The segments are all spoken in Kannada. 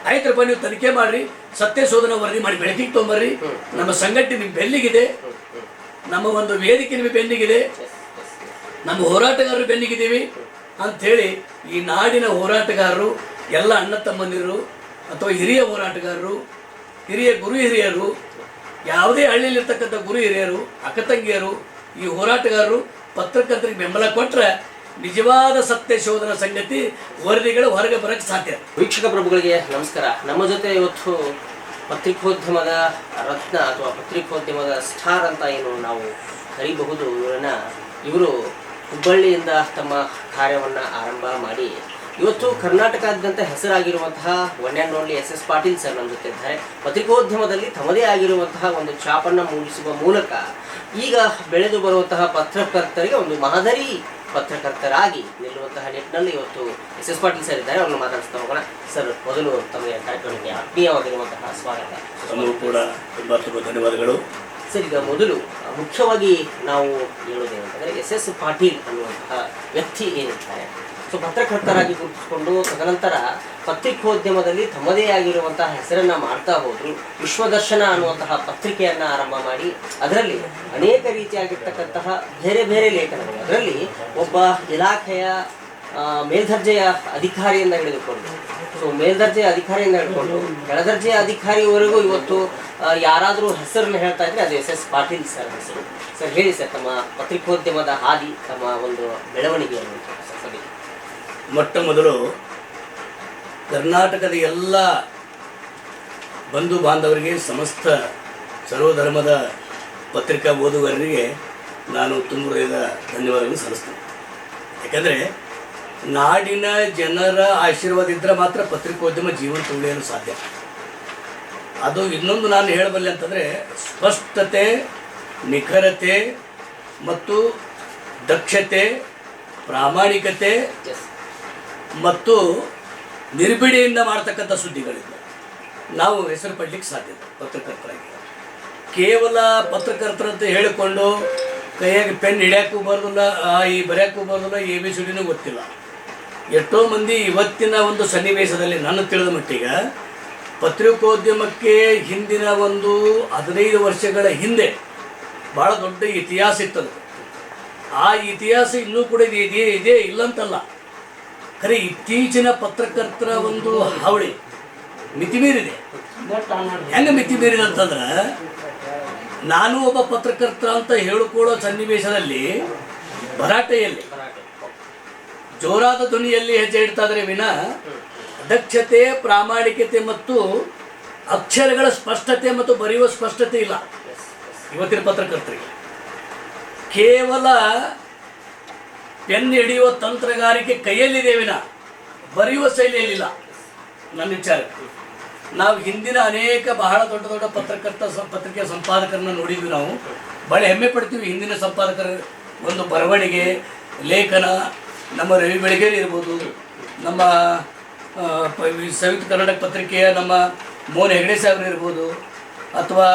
ಆಯ್ತರಪ್ಪ ನೀವು ತನಿಖೆ ಮಾಡ್ರಿ, ಸತ್ಯ ಶೋಧನಾ ವರದಿ ಮಾಡಿ ಬೆಳಕಿಗೆ ತೊಗೊಂಬರ್ರಿ, ನಮ್ಮ ಸಂಘಟನೆ ನಿಮ್ ಬೆನ್ನಿಗಿದೆ, ನಮ್ಮ ಒಂದು ವೇದಿಕೆ ನಿಮಗೆ ಬೆನ್ನಿಗಿದೆ, ನಮ್ಮ ಹೋರಾಟಗಾರರು ಬೆನ್ನಿಗಿದ್ದೀವಿ ಅಂಥೇಳಿ ಈ ನಾಡಿನ ಹೋರಾಟಗಾರರು ಎಲ್ಲ ಅಣ್ಣ ತಮ್ಮಂದಿರು ಅಥವಾ ಹಿರಿಯ ಹೋರಾಟಗಾರರು, ಹಿರಿಯ ಗುರು ಹಿರಿಯರು, ಯಾವುದೇ ಹಳ್ಳಿಯಲ್ಲಿರ್ತಕ್ಕಂಥ ಗುರು ಹಿರಿಯರು, ಅಕ್ಕ ತಂಗಿಯರು, ಈ ಹೋರಾಟಗಾರರು ಪತ್ರಕರ್ತರಿಗೆ ಬೆಂಬಲ ಕೊಟ್ಟರೆ ನಿಜವಾದ ಸತ್ಯ ಶೋಧನಾ ಸಂಗತಿ ವರದಿಗಳು ಹೊರಗೆ ಬರಕ್ಕೆ ಸಾಧ್ಯ. ವೀಕ್ಷಕ ಪ್ರಭುಗಳಿಗೆ ನಮಸ್ಕಾರ. ನಮ್ಮ ಜೊತೆ ಇವತ್ತು ಪತ್ರಿಕೋದ್ಯಮದ ರತ್ನ ಅಥವಾ ಪತ್ರಿಕೋದ್ಯಮದ ಸ್ಟಾರ್ ಅಂತ ಏನು ನಾವು ಕರೀಬಹುದು ಇವರು ಹುಬ್ಬಳ್ಳಿಯಿಂದ ತಮ್ಮ ಕಾರ್ಯವನ್ನು ಆರಂಭ ಮಾಡಿ ಇವತ್ತು ಕರ್ನಾಟಕದಾದ್ಯಂತ ಹೆಸರಾಗಿರುವಂತಹ one and only SS Patil sir ನಮ್ಮ ಜೊತೆ ಇದ್ದಾರೆ. ಪತ್ರಿಕೋದ್ಯಮದಲ್ಲಿ ತಮ್ಮದೇ ಆಗಿರುವಂತಹ ಒಂದು ಛಾಪನ್ನು ಮೂಡಿಸುವ ಮೂಲಕ ಈಗ ಬೆಳೆದು ಬರುವಂತಹ ಪತ್ರಕರ್ತರಿಗೆ ಒಂದು ಮಾದರಿ ಪತ್ರಕರ್ತರಾಗಿ ನಿಲ್ಲುವಂತಹ ನಿಟ್ಟಿನಲ್ಲಿ ಇವತ್ತು SS ಪಾಟೀಲ್ ಸರ್ ಇದ್ದಾರೆ. ಅವ್ರನ್ನ ಮಾತಾಡಿಸ್ತಾ ಹೋಗೋಣ. ಸರ್, ಮೊದಲು ತಮಗೆ ಕಾರ್ಯಕ್ರಮಕ್ಕೆ ಆತ್ಮೀಯವಾಗಿರುವಂತಹ ಸ್ವಾಗತ. ತಮಗೂ ಕೂಡ ತುಂಬ ತುಂಬ ಧನ್ಯವಾದಗಳು. ಸರ್, ಈಗ ಮೊದಲು ಮುಖ್ಯವಾಗಿ ನಾವು ಹೇಳೋದೇನಂತಂದರೆ SS ಪಾಟೀಲ್ ಅನ್ನುವಂತಹ ವ್ಯಕ್ತಿ ಏನಿರ್ತಾರೆ, ಸೊ ಪತ್ರಕರ್ತರಾಗಿ ಗುರುತಿಸಿಕೊಂಡು ತದನಂತರ ಪತ್ರಿಕೋದ್ಯಮದಲ್ಲಿ ತಮ್ಮದೇ ಆಗಿರುವಂತಹ ಹೆಸರನ್ನು ಮಾಡ್ತಾ ಹೋದರು. ವಿಶ್ವದರ್ಶನ ಅನ್ನುವಂತಹ ಪತ್ರಿಕೆಯನ್ನು ಆರಂಭ ಮಾಡಿ ಅದರಲ್ಲಿ ಅನೇಕ ರೀತಿಯಾಗಿರ್ತಕ್ಕಂತಹ ಬೇರೆ ಬೇರೆ ಲೇಖನಗಳು, ಅದರಲ್ಲಿ ಒಬ್ಬ ಇಲಾಖೆಯ ಮೇಲ್ದರ್ಜೆಯ ಅಧಿಕಾರಿಯಿಂದ ಹಿಡಿದುಕೊಂಡು ಮೇಲ್ದರ್ಜೆಯ ಅಧಿಕಾರಿಯಿಂದ ಹಿಡ್ಕೊಂಡು ಕೆಳದರ್ಜೆಯ ಅಧಿಕಾರಿವರೆಗೂ ಇವತ್ತು ಯಾರಾದರೂ ಹೆಸರನ್ನು ಹೇಳ್ತಾ ಇದ್ರೆ ಅದು SS ಪಾಟೀಲ್ ಸರ್ ಹೆಸರು. ಸರ್, ಹೇಳಿ ಸರ್, ತಮ್ಮ ಪತ್ರಿಕೋದ್ಯಮದ ಹಾದಿ, ತಮ್ಮ ಒಂದು ಬೆಳವಣಿಗೆ ಅನ್ನುವಂಥ ಸರಿ. ಮೊಟ್ಟ ಮೊದಲು ಕರ್ನಾಟಕದ ಎಲ್ಲ ಬಂಧು ಬಾಂಧವರಿಗೆ, ಸಮಸ್ತ ಸರ್ವಧರ್ಮದ ಪತ್ರಿಕಾ ಓದುಗರಿಗೆ ನಾನು ತುಂಬ ಹೃದಯದ ಧನ್ಯವಾದಗಳನ್ನು ಸಲ್ಲಿಸ್ತೇನೆ. ಯಾಕಂದರೆ ನಾಡಿನ ಜನರ ಆಶೀರ್ವಾದ ಇದ್ದರೆ ಮಾತ್ರ ಪತ್ರಿಕೋದ್ಯಮ ಜೀವಂತ ಉಳಿಯಲು ಸಾಧ್ಯ. ಅದು ಇನ್ನೊಂದು ನಾನು ಹೇಳಬಲ್ಲೆ ಅಂತಂದರೆ ಸ್ಪಷ್ಟತೆ, ನಿಖರತೆ ಮತ್ತು ದಕ್ಷತೆ, ಪ್ರಾಮಾಣಿಕತೆ ಮತ್ತು ನಿರ್ಬಿಡಿಯಿಂದ ಮಾಡ್ತಕ್ಕಂಥ ಸುದ್ದಿಗಳಿಂದ ನಾವು ಹೆಸರು ಪಡಲಿಕ್ಕೆ ಸಾಧ್ಯ. ಪತ್ರಕರ್ತರಾಗಿ ಕೇವಲ ಪತ್ರಕರ್ತರಂತ ಹೇಳಿಕೊಂಡು ಕೈಯಾಗಿ ಪೆನ್ ಹಿಡಿಯೋಕ್ಕೂ ಬರೋದಿಲ್ಲ, ಈ ಬರೆಯೋಕ್ಕೂ ಬರೋದಿಲ್ಲ, ABCD ಗೊತ್ತಿಲ್ಲ. ಎಷ್ಟೋ ಮಂದಿ ಇವತ್ತಿನ ಒಂದು ಸನ್ನಿವೇಶದಲ್ಲಿ ನನ್ನ ತಿಳಿದ ಮಟ್ಟಿಗೆ ಪತ್ರಿಕೋದ್ಯಮಕ್ಕೆ ಹಿಂದಿನ ಒಂದು 15 ವರ್ಷಗಳ ಹಿಂದೆ ಭಾಳ ದೊಡ್ಡ ಇತಿಹಾಸ ಇತ್ತದು. ಆ ಇತಿಹಾಸ ಇನ್ನೂ ಕೂಡ ಇದೆ ಇಲ್ಲಂತಲ್ಲ. ಖರೆ ಇತ್ತೀಚಿನ ಪತ್ರಕರ್ತರ ಒಂದು ಹಾವಳಿ ಮಿತಿಮೀರಿದೆ. ಹೆಂಗೆ ಮಿತಿಮೀರಿದೆ ಅಂತಂದ್ರೆ, ನಾನು ಒಬ್ಬ ಪತ್ರಕರ್ತ ಅಂತ ಹೇಳಿಕೊಳ್ಳೋ ಸನ್ನಿವೇಶದಲ್ಲಿ ಭರಾಟೆಯಲ್ಲಿ ಜೋರಾದ ಧ್ವನಿಯಲ್ಲಿ ಹೆಜ್ಜೆ ಇಡ್ತಾ ಇದ್ರೆ ವಿನ ದಕ್ಷತೆ, ಪ್ರಾಮಾಣಿಕತೆ ಮತ್ತು ಅಕ್ಷರಗಳ ಸ್ಪಷ್ಟತೆ ಮತ್ತು ಬರೆಯುವ ಸ್ಪಷ್ಟತೆ ಇಲ್ಲ ಇವತ್ತಿನ ಪತ್ರಕರ್ತರಿಗೆ. ಕೇವಲ ಪೆನ್ ಹಿಡಿಯುವ ತಂತ್ರಗಾರಿಕೆ ಕೈಯಲ್ಲಿದೆ ವಿನ ಬರೆಯುವ ಶೈಲಿಯಲ್ಲಿಲ್ಲ. ನನ್ನ ವಿಚಾರ, ನಾವು ಹಿಂದಿನ ಅನೇಕ ಬಹಳ ದೊಡ್ಡ ದೊಡ್ಡ ಪತ್ರಿಕೆ ಸಂಪಾದಕರನ್ನ ನೋಡಿದ್ವಿ. ನಾವು ಭಾಳ ಹೆಮ್ಮೆ ಪಡ್ತೀವಿ. ಹಿಂದಿನ ಸಂಪಾದಕರ ಒಂದು ಬರವಣಿಗೆ, ಲೇಖನ, ನಮ್ಮ ರವಿ ಬೆಳಗೇರಿ ಇರ್ಬೋದು, ನಮ್ಮ ಸಂಯುಕ್ತ ಕರ್ನಾಟಕ ಪತ್ರಿಕೆಯ ನಮ್ಮ ಮೋಹನ್ ಹೆಗಡೆ ಸಾಹೇಬ್ರು ಇರ್ಬೋದು, ಅಥವಾ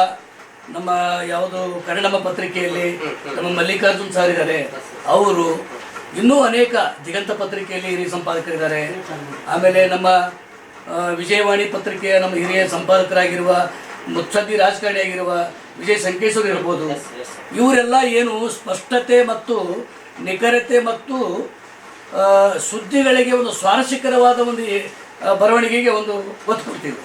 ನಮ್ಮ ಯಾವುದು ಕನ್ನಡಮ್ಮ ಪತ್ರಿಕೆಯಲ್ಲಿ ನಮ್ಮ ಮಲ್ಲಿಕಾರ್ಜುನ್ ಸರ್ ಇದ್ದಾರೆ, ಅವರು ಇನ್ನೂ ಅನೇಕ ದಿಗಂತ ಪತ್ರಿಕೆಯಲ್ಲಿ ಹಿರಿಯ ಸಂಪಾದಕರಿದ್ದಾರೆ. ಆಮೇಲೆ ನಮ್ಮ ವಿಜಯವಾಣಿ ಪತ್ರಿಕೆಯ ನಮ್ಮ ಹಿರಿಯ ಸಂಪಾದಕರಾಗಿರುವ ಮುತ್ಸದ್ದಿ ರಾಜಕಾರಣಿಯಾಗಿರುವ ವಿಜಯ್ ಸಂಕೇಶ್ವರ್ ಇರ್ಬೋದು. ಇವರೆಲ್ಲ ಏನು ಸ್ಪಷ್ಟತೆ ಮತ್ತು ನಿಖರತೆ ಮತ್ತು ಸುದ್ದಿಗಳಿಗೆ ಒಂದು ಸ್ವಾರಸ್ಯಕರವಾದ ಒಂದು ಬರವಣಿಗೆಗೆ ಒಂದು ಒತ್ತು ಕೊಡ್ತೀವಿ.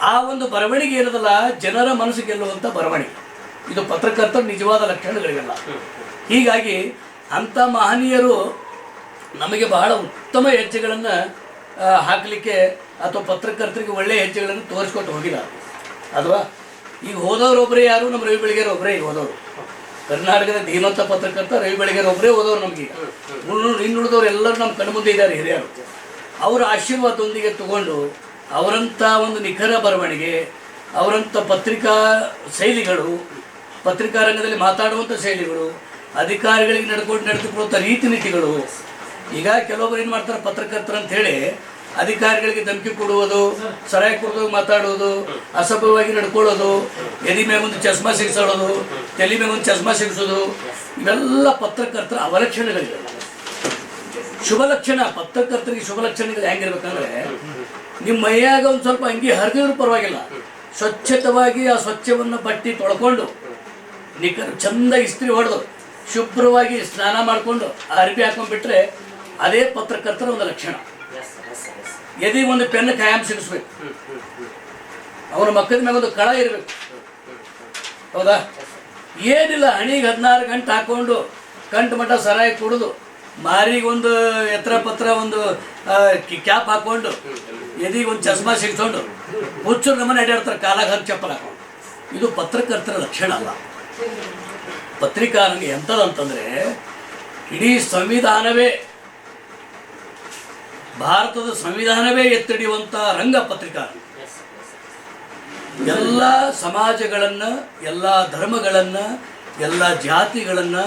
ಆ ಒಂದು ಬರವಣಿಗೆ ಏನದಲ್ಲ, ಜನರ ಮನಸ್ಸು ಗೆಲ್ಲುವಂಥ ಬರವಣಿಗೆ. ಇದು ಪತ್ರಕರ್ತರ ನಿಜವಾದ ಲಕ್ಷಣಗಳಿಗೆಲ್ಲ. ಹೀಗಾಗಿ ಅಂಥ ಮಹನೀಯರು ನಮಗೆ ಬಹಳ ಉತ್ತಮ ಹೆಜ್ಜೆಗಳನ್ನು ಹಾಕಲಿಕ್ಕೆ ಅಥವಾ ಪತ್ರಕರ್ತರಿಗೆ ಒಳ್ಳೆಯ ಹೆಜ್ಜೆಗಳನ್ನು ತೋರಿಸ್ಕೊಟ್ಟು ಹೋಗಿದ್ದಾರೆ ಅಲ್ವಾ. ಈಗ ಹೋದವರೊಬ್ಬರೇ ಯಾರು, ನಮ್ಮ ರವಿ ಬೆಳಗೇರಿ ಒಬ್ಬರೇ ಈಗ ಹೋದವರು. ಕರ್ನಾಟಕದ ಧೀಮಂತ ಪತ್ರಕರ್ತ ರವಿ ಬೆಳಗೇರಿ ಒಬ್ಬರೇ ಹೋದವರು ನಮಗೆ. ಇನ್ನುಳಿದವರು ಎಲ್ಲರೂ ನಮ್ಮ ಕಣ್ಮುಂದೆ ಇದ್ದಾರೆ ಹಿರಿಯರು. ಅವರ ಆಶೀರ್ವಾದದೊಂದಿಗೆ ತಗೊಂಡು ಅವರಂಥ ಒಂದು ನಿಖರ ಬರವಣಿಗೆ, ಅವರಂಥ ಪತ್ರಿಕಾ ಶೈಲಿಗಳು, ಪತ್ರಿಕಾ ರಂಗದಲ್ಲಿ ಮಾತಾಡುವಂಥ ಶೈಲಿಗಳು, ಅಧಿಕಾರಿಗಳಿಗೆ ನಡೆದುಕೊಳ್ಳುವಂಥ ರೀತಿ ನೀತಿಗಳು. ಈಗ ಕೆಲವೊಬ್ಬರು ಏನು ಮಾಡ್ತಾರೆ, ಪತ್ರಕರ್ತರು ಅಂತ ಹೇಳಿ ಅಧಿಕಾರಿಗಳಿಗೆ ಧಮಕಿ ಕೊಡುವುದು, ಸರಾಯಿ ಕೊಡೋದು, ಮಾತಾಡೋದು, ಅಸಭ್ಯವಾಗಿ ನಡ್ಕೊಳ್ಳೋದು, ಎದಿ ಮೇಗೊಂದು ಚಸ್ಮಾ ಸಿಗಿಸೋದು, ತಲೆ ಮೇಗೊಂದು ಚಸ್ಮಾ ಸಿಗಿಸೋದು, ಇವೆಲ್ಲ ಪತ್ರಕರ್ತರ ಅವಲಕ್ಷಣಗಳಿವೆ. ಶುಭ ಲಕ್ಷಣ, ಪತ್ರಕರ್ತರಿಗೆ ಶುಭ ಲಕ್ಷಣಗಳು ಹೆಂಗಿರ್ಬೇಕಂದ್ರೆ, ನಿಮ್ಮ ಮೈಯಾಗ ಒಂದು ಸ್ವಲ್ಪ ಅಂಗಿ ಹರಿದಿದ್ರು ಪರವಾಗಿಲ್ಲ, ಸ್ವಚ್ಛತವಾಗಿ ಆ ಸ್ವಚ್ಛವನ್ನು ಬಟ್ಟೆ ತೊಳ್ಕೊಂಡು ನಿಖರ್ ಚಂದ ಇಸ್ತ್ರಿ ಹೊಡೆದು ಶುಭ್ರವಾಗಿ ಸ್ನಾನ ಮಾಡಿಕೊಂಡು ಅರ್ಬಿ ಹಾಕೊಂಡ್ಬಿಟ್ರೆ ಅದೇ ಪತ್ರಕರ್ತರ ಒಂದು ಲಕ್ಷಣ. ಎದಿ ಒಂದು ಪೆನ್ ಕಾಯಂ ಸಿಗಿಸ್ಬೇಕು, ಅವನ ಮಕ್ಕದ ಮ್ಯಾಗ ಒಂದು ಕಳ ಇರಬೇಕು. ಹೌದಾ? ಏನಿಲ್ಲ, ಹಣಿಗೆ 16 ಗಂಟೆ ಹಾಕೊಂಡು ಕಂಟು ಮಠ ಸರಾಯಿ ಕುಡಿದು ಮಾರಿಗೆ ಒಂದು ಎತ್ತರ ಪತ್ರ ಒಂದು ಕ್ಯಾಪ್ ಹಾಕೊಂಡು ಎದಿಗೆ ಒಂದು ಚಸ್ಮಾ ಸಿಗ್ಕೊಂಡು ಹುಚ್ಚರು ನಮ್ಮನೆ ಅಡ್ಯಾಡ್ತಾರೆ ಕಾಲಾಗ ಹತ್ತು ಚಪ್ಪಲ್ ಹಾಕೊಂಡು. ಇದು ಪತ್ರಕರ್ತರ ಲಕ್ಷಣ ಅಲ್ಲ. ಪತ್ರಿಕಾರಂಗ ಎಂಥದಂತಂದರೆ ಇಡೀ ಸಂವಿಧಾನವೇ, ಭಾರತದ ಸಂವಿಧಾನವೇ ಎತ್ತಿಡಿಯುವಂಥ ರಂಗ ಪತ್ರಿಕಾರಂಗ. ಎಲ್ಲ ಸಮಾಜಗಳನ್ನು, ಎಲ್ಲ ಧರ್ಮಗಳನ್ನು, ಎಲ್ಲ ಜಾತಿಗಳನ್ನು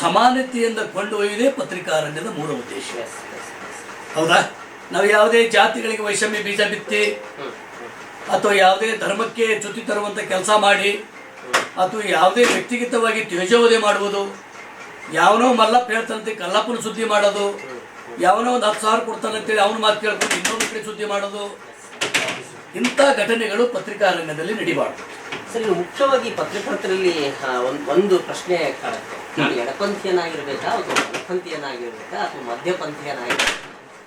ಸಮಾನತೆಯಿಂದ ಕೊಂಡೊಯ್ಯುವುದೇ ಪತ್ರಿಕಾರಂಗದ ಮೂಲ ಉದ್ದೇಶ. ಹೌದಾ? ನಾವು ಯಾವುದೇ ಜಾತಿಗಳಿಗೆ ವೈಷಮ್ಯ ಬೀಜ ಬಿತ್ತಿ ಅಥವಾ ಯಾವುದೇ ಧರ್ಮಕ್ಕೆ ಚ್ಯುತಿ ತರುವಂಥ ಕೆಲಸ ಮಾಡಿ ಅಥವಾ ಯಾವುದೇ ವ್ಯಕ್ತಿಗತವಾಗಿ ತ್ಯಜೋವಧೆ ಮಾಡುವುದು, ಯಾವನೋ ಮಲ್ಲಪ್ಪ ಹೇಳ್ತಾನಂತೆ ಕಲ್ಲಪ್ಪನ ಸುದ್ದಿ ಮಾಡೋದು, ಯಾವನೋ ಒಂದು 10,000 ಕೊಡ್ತಾನಂತೇಳಿ ಅವನ ಮಾತು ಕೇಳ್ಕೊಂಡು ಇನ್ನೊಂದು ಕಡೆ ಸುದ್ದಿ ಮಾಡೋದು, ಇಂಥ ಘಟನೆಗಳು ಪತ್ರಿಕಾರಂಗದಲ್ಲಿ ನಡಿಬಾರ್ದು. ಸರ್, ಮುಖ್ಯವಾಗಿ ಪತ್ರಕರ್ತರಲ್ಲಿ ಒಂದು ಪ್ರಶ್ನೆ ಕಾಡುತ್ತೆ. ನಾನು ಎಡಪಂಥೀಯನಾಗಿರ್ಬೇಕಾ ಅಥವಾ ಬಲಪಂಥೀಯನಾಗಿರ್ಬೇಕಾ ಅಥವಾ ಮಧ್ಯಪಂಥೀಯನಾಗಿರ್ಬೇಕಾ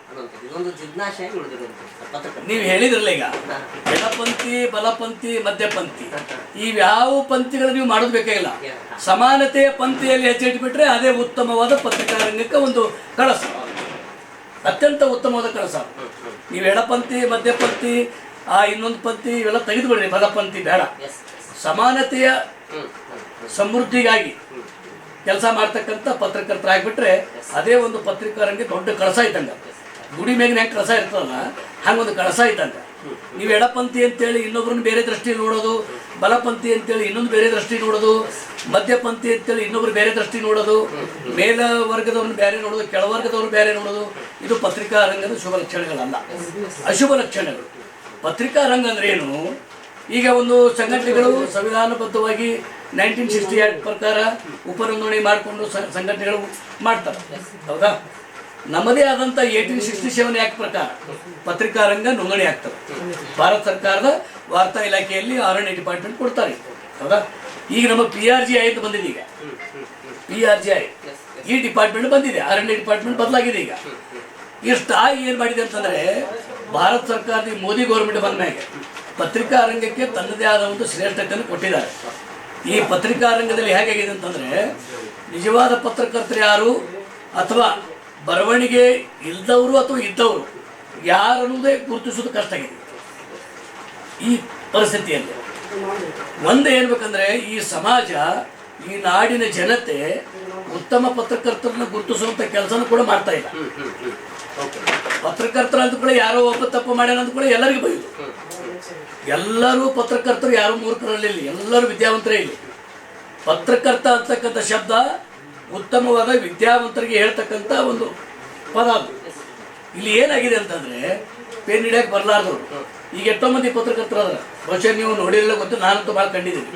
ಅನ್ನೋಂಥದ್ದು ಇದೊಂದು ಜಿಜ್ಞಾಸೆಯಾಗಿ ಉಳಿದಿರುವಂಥದ್ದು ಪತ್ರಕರ್ತ. ನೀವು ಹೇಳಿದ್ರಲ್ಲ ಈಗ ಎಡಪಂಥಿ, ಬಲಪಂಥಿ, ಮಧ್ಯಪಂಥಿ, ಇವ್ಯಾವ ಪಂಥಿಗಳು ನೀವು ಮಾಡೋದು ಬೇಕಾಗಿಲ್ಲ. ಸಮಾನತೆಯ ಪಂಥಿಯಲ್ಲಿ ಹೆಚ್ಚಿಟ್ಬಿಟ್ರೆ ಅದೇ ಉತ್ತಮವಾದ ಪತ್ರಿಕಾರಂಗಕ್ಕೆ ಒಂದು ಕಳಸ, ಅತ್ಯಂತ ಉತ್ತಮವಾದ ಕಳಸ. ನೀವು ಎಡಪಂಥಿ, ಮಧ್ಯಪಂಥಿ, ಇನ್ನೊಂದು ಪಂಥಿ ಇವೆಲ್ಲ ತೆಗೆದುಬಿಡ್ರಿ, ಬಲಪಂಥಿ ಬೇಡ. ಸಮಾನತೆಯ ಸಮೃದ್ಧಿಗಾಗಿ ಕೆಲಸ ಮಾಡ್ತಕ್ಕಂಥ ಪತ್ರಕರ್ತರಾಗ್ಬಿಟ್ರೆ ಅದೇ ಒಂದು ಪತ್ರಿಕಾರಂಗೆ ದೊಡ್ಡ ಕಳಸ ಇದ್ದಂಗೆ. ಗುಡಿ ಮೇಗಿನ ಹೆಂಗೆ ಕಳಸ ಇರ್ತದಲ್ಲ ಹಂಗೊಂದು ಕಳಸ ಇದ್ದಂಗೆ. ನೀವು ಎಡಪಂಥಿ ಅಂತೇಳಿ ಇನ್ನೊಬ್ರನ್ನ ಬೇರೆ ದೃಷ್ಟಿ ನೋಡೋದು, ಬಲಪಂಥಿ ಅಂತೇಳಿ ಇನ್ನೊಂದು ಬೇರೆ ದೃಷ್ಟಿ ನೋಡೋದು, ಮಧ್ಯಪಂಥಿ ಅಂತೇಳಿ ಇನ್ನೊಬ್ರು ಬೇರೆ ದೃಷ್ಟಿ ನೋಡೋದು, ಮೇಲ ವರ್ಗದವ್ರನ್ನ ಬೇರೆ ನೋಡೋದು, ಕೆಳವರ್ಗದವ್ರು ಬೇರೆ ನೋಡೋದು, ಇದು ಪತ್ರಿಕಾರಂಗದ ಶುಭ ಲಕ್ಷಣಗಳಲ್ಲ, ಅಶುಭ ಲಕ್ಷಣಗಳು. ಪತ್ರಿಕಾರಂಗ ಅಂದ್ರೆ ಏನು? ಈಗ ಒಂದು ಸಂಘಟನೆಗಳು ಸಂವಿಧಾನಬದ್ಧವಾಗಿ 1960 ಆಕ್ಟ್ ಪ್ರಕಾರ ಉಪನೋಂದಣಿ ಮಾಡಿಕೊಂಡು ಸಂಘಟನೆಗಳು ಮಾಡ್ತಾರೆ. ಹೌದಾ? ನಮ್ಮದೇ ಆದಂಥ 1867 ಆಕ್ಟ್ ಪ್ರಕಾರ ಪತ್ರಿಕಾರಂಗ ನೋಂದಣಿ ಆಗ್ತದೆ. ಭಾರತ ಸರ್ಕಾರದ ವಾರ್ತಾ ಇಲಾಖೆಯಲ್ಲಿ ಅರಣ್ಯ ಡಿಪಾರ್ಟ್ಮೆಂಟ್ ಕೊಡ್ತಾರೆ. ಹೌದಾ? ಈಗ ನಮ್ಮ PRGI ಅಂತ ಬಂದಿದೆ. ಈಗ PRGI ಈ ಡಿಪಾರ್ಟ್ಮೆಂಟ್ ಬಂದಿದೆ, ಅರಣ್ಯ ಡಿಪಾರ್ಟ್ಮೆಂಟ್ ಬದಲಾಗಿದೆ. ಈಗ ಇಷ್ಟಾಗಿ ಏನು ಮಾಡಿದೆ ಅಂತಂದರೆ ಭಾರತ ಸರ್ಕಾರದ ಮೋದಿ ಗೌರ್ಮೆಂಟ್ ಬಂದ ಮೇಲೆ ಪತ್ರಿಕಾರಂಗಕ್ಕೆ ತನ್ನದೇ ಆದ ಒಂದು ಶ್ರೇಷ್ಠತೆಯನ್ನು ಕೊಟ್ಟಿದ್ದಾರೆ. ಈ ಪತ್ರಿಕಾರಂಗದಲ್ಲಿ ಹೇಗಾಗಿದೆ ಅಂತಂದರೆ ನಿಜವಾದ ಪತ್ರಕರ್ತರು ಯಾರು ಅಥವಾ ಬರವಣಿಗೆ ಇಲ್ಲದವರು ಅಥವಾ ಇದ್ದವರು ಯಾರು ಅನ್ನೋದೇ ಗುರುತಿಸೋದು ಕಷ್ಟ ಆಗಿದೆ ಈ ಪರಿಸ್ಥಿತಿಯಲ್ಲಿ. ಒಂದು ಏನ್ಬೇಕಂದ್ರೆ ಈ ಸಮಾಜ, ಈ ನಾಡಿನ ಜನತೆ ಉತ್ತಮ ಪತ್ರಕರ್ತರನ್ನ ಗುರುತಿಸುವಂಥ ಕೆಲಸನೂ ಕೂಡ ಮಾಡ್ತಾ ಇಲ್ಲ. ಪತ್ರಕರ್ತರ ಅಂತ ಕೂಡ ಯಾರೋ ಒಬ್ಬ ತಪ್ಪು ಮಾಡ್ಯಾನ ಅಂತ ಕೂಡ ಎಲ್ಲರಿಗೂ ಬೈದು. ಎಲ್ಲರೂ ಪತ್ರಕರ್ತರು, ಯಾರು ಮೂರ್ಖರಲ್ಲಿ, ಎಲ್ಲರೂ ವಿದ್ಯಾವಂತರೇ ಇಲ್ಲಿ. ಪತ್ರಕರ್ತ ಅಂತಕ್ಕಂಥ ಶಬ್ದ ಉತ್ತಮವಾದ ವಿದ್ಯಾವಂತರಿಗೆ ಹೇಳ್ತಕ್ಕಂಥ ಒಂದು ಪದ. ಅದು ಇಲ್ಲಿ ಏನಾಗಿದೆ ಅಂತಂದರೆ ಪೆನ್ ಹಿಡಿಯಕ್ಕೆ ಬರಲಾರ್ದವ್ರು ಈಗ ಎಷ್ಟೋ ಮಂದಿ ಪತ್ರಕರ್ತರು ಅದ್ರ. ಬಹುಶಃ ನೀವು ನೋಡಿರಲಿಲ್ಲ, ಗೊತ್ತು, ನಾನಂತೂ ಭಾಳ ಕಂಡಿದ್ದೀನಿ.